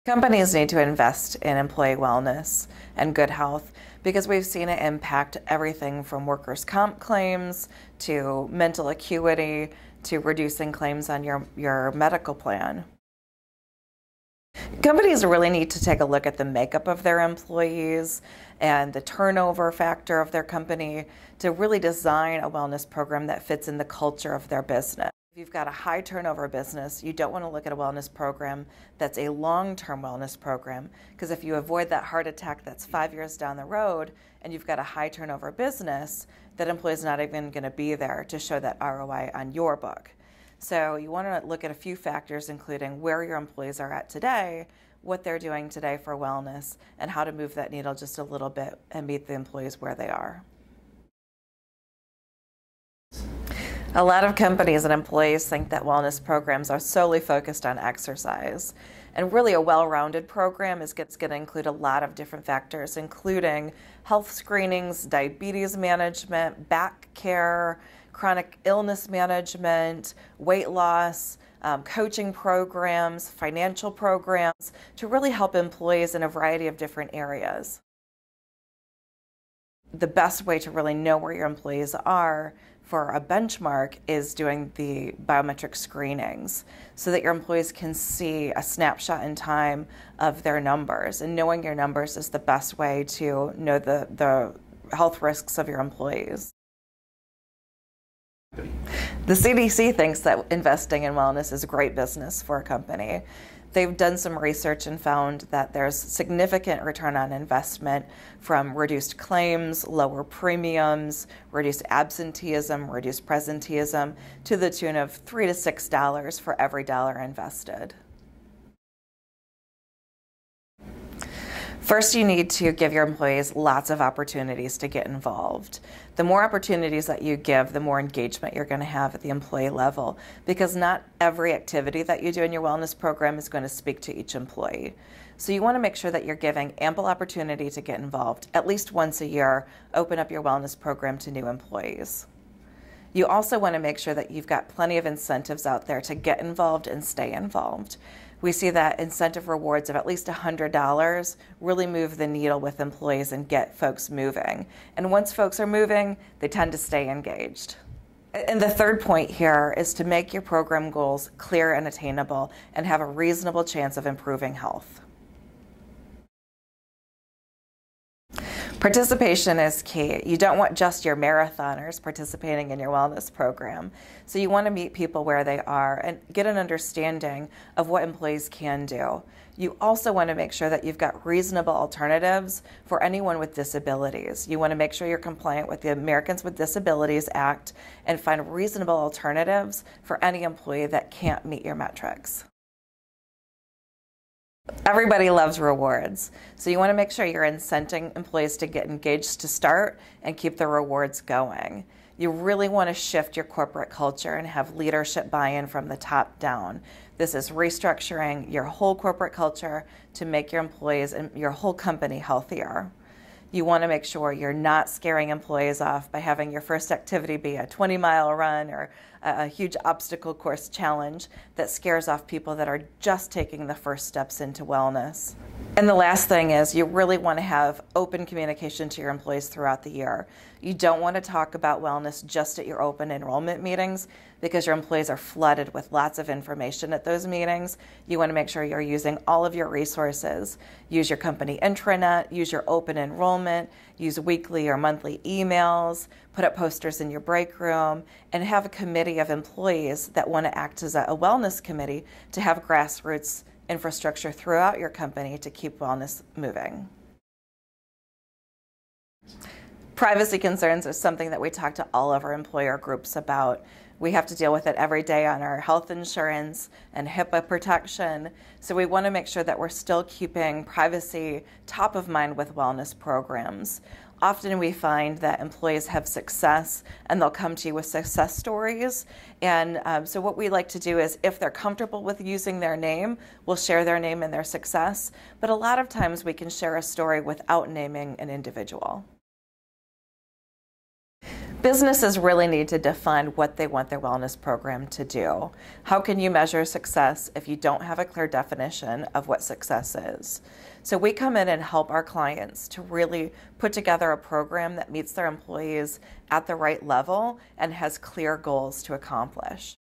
Companies need to invest in employee wellness and good health because we've seen it impact everything from workers' comp claims to mental acuity to reducing claims on your medical plan. Companies really need to take a look at the makeup of their employees and the turnover factor of their company to really design a wellness program that fits in the culture of their business. If you've got a high turnover business, you don't want to look at a wellness program that's a long-term wellness program, because if you avoid that heart attack that's 5 years down the road and you've got a high turnover business, that employee is not even going to be there to show that ROI on your book. So you want to look at a few factors, including where your employees are at today, what they're doing today for wellness, and how to move that needle just a little bit and meet the employees where they are. A lot of companies and employees think that wellness programs are solely focused on exercise. And really a well-rounded program is going to include a lot of different factors, including health screenings, diabetes management, back care, chronic illness management, weight loss, coaching programs, financial programs, to really help employees in a variety of different areas. The best way to really know where your employees are for a benchmark is doing the biometric screenings so that your employees can see a snapshot in time of their numbers. And knowing your numbers is the best way to know the health risks of your employees. The CDC thinks that investing in wellness is great business for a company. They've done some research and found that there's significant return on investment from reduced claims, lower premiums, reduced absenteeism, reduced presenteeism, to the tune of $3 to $6 for every dollar invested. First, you need to give your employees lots of opportunities to get involved. The more opportunities that you give, the more engagement you're going to have at the employee level, because not every activity that you do in your wellness program is going to speak to each employee. So you want to make sure that you're giving ample opportunity to get involved. At least once a year, open up your wellness program to new employees. You also want to make sure that you've got plenty of incentives out there to get involved and stay involved. We see that incentive rewards of at least $100 really move the needle with employees and get folks moving. And once folks are moving, they tend to stay engaged. And the third point here is to make your program goals clear and attainable and have a reasonable chance of improving health. Participation is key. You don't want just your marathoners participating in your wellness program. So you want to meet people where they are and get an understanding of what employees can do. You also want to make sure that you've got reasonable alternatives for anyone with disabilities. You want to make sure you're compliant with the Americans with Disabilities Act and find reasonable alternatives for any employee that can't meet your metrics. Everybody loves rewards, so you want to make sure you're incenting employees to get engaged to start and keep the rewards going. You really want to shift your corporate culture and have leadership buy-in from the top down. This is restructuring your whole corporate culture to make your employees and your whole company healthier. You want to make sure you're not scaring employees off by having your first activity be a 20-mile run or a huge obstacle course challenge that scares off people that are just taking the first steps into wellness. And the last thing is you really want to have open communication to your employees throughout the year. You don't want to talk about wellness just at your open enrollment meetings because your employees are flooded with lots of information at those meetings. You want to make sure you're using all of your resources. Use your company intranet, use your open enrollment, use weekly or monthly emails, put up posters in your break room, and have a committee of employees that want to act as a wellness committee to have grassroots infrastructure throughout your company to keep wellness moving. Privacy concerns are something that we talk to all of our employer groups about. We have to deal with it every day on our health insurance and HIPAA protection. So we want to make sure that we're still keeping privacy top of mind with wellness programs. Often we find that employees have success and they'll come to you with success stories. And so what we like to do is if they're comfortable with using their name, we'll share their name and their success. But a lot of times we can share a story without naming an individual. Businesses really need to define what they want their wellness program to do. How can you measure success if you don't have a clear definition of what success is? So we come in and help our clients to really put together a program that meets their employees at the right level and has clear goals to accomplish.